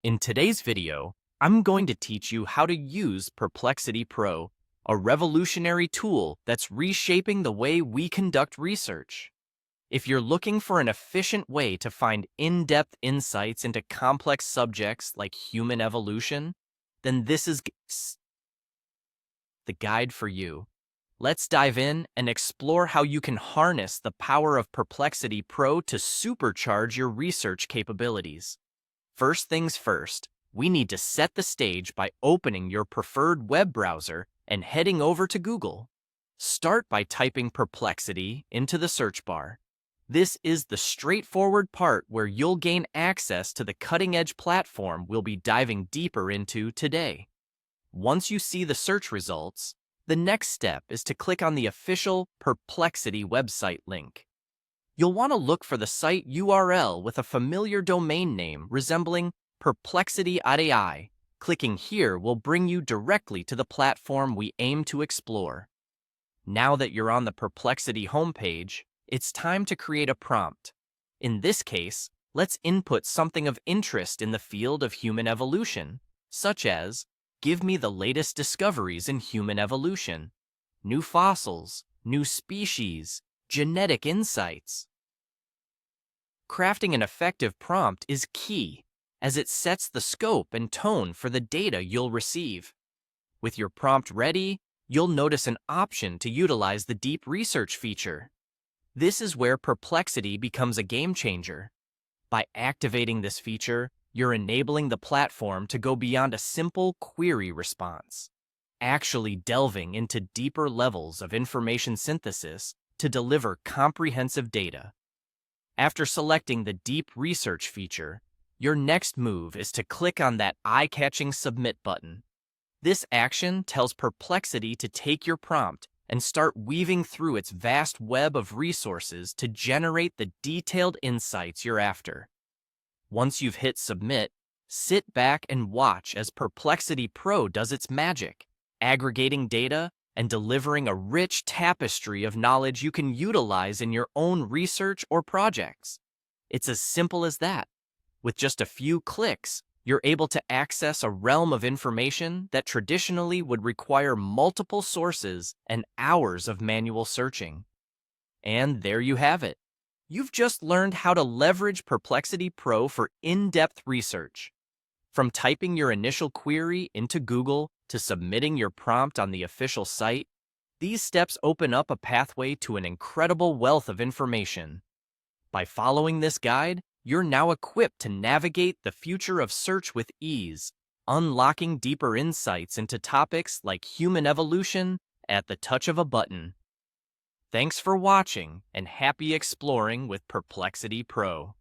In today's video, I'm going to teach you how to use Perplexity Pro, a revolutionary tool that's reshaping the way we conduct research. If you're looking for an efficient way to find in-depth insights into complex subjects like human evolution, then this is the guide for you. Let's dive in and explore how you can harness the power of Perplexity Pro to supercharge your research capabilities. First things first, we need to set the stage by opening your preferred web browser and heading over to Google. Start by typing Perplexity into the search bar. This is the straightforward part where you'll gain access to the cutting-edge platform we'll be diving deeper into today. Once you see the search results, the next step is to click on the official Perplexity website link. You'll want to look for the site URL with a familiar domain name resembling Perplexity AI. Clicking here will bring you directly to the platform we aim to explore. Now that you're on the Perplexity homepage, it's time to create a prompt. In this case, let's input something of interest in the field of human evolution, such as, give me the latest discoveries in human evolution, new fossils, new species, genetic insights. Crafting an effective prompt is key, as it sets the scope and tone for the data you'll receive. With your prompt ready, you'll notice an option to utilize the deep research feature. This is where Perplexity becomes a game changer. By activating this feature, you're enabling the platform to go beyond a simple query response, actually delving into deeper levels of information synthesis to deliver comprehensive data. After selecting the Deep Research feature, your next move is to click on that eye-catching Submit button. This action tells Perplexity to take your prompt and start weaving through its vast web of resources to generate the detailed insights you're after. Once you've hit Submit, sit back and watch as Perplexity Pro does its magic, aggregating data and delivering a rich tapestry of knowledge you can utilize in your own research or projects. It's as simple as that. With just a few clicks, you're able to access a realm of information that traditionally would require multiple sources and hours of manual searching. And there you have it. You've just learned how to leverage Perplexity Pro for in-depth research. From typing your initial query into Google to submitting your prompt on the official site, these steps open up a pathway to an incredible wealth of information. By following this guide, you're now equipped to navigate the future of search with ease, unlocking deeper insights into topics like human evolution at the touch of a button. Thanks for watching, and happy exploring with Perplexity Pro.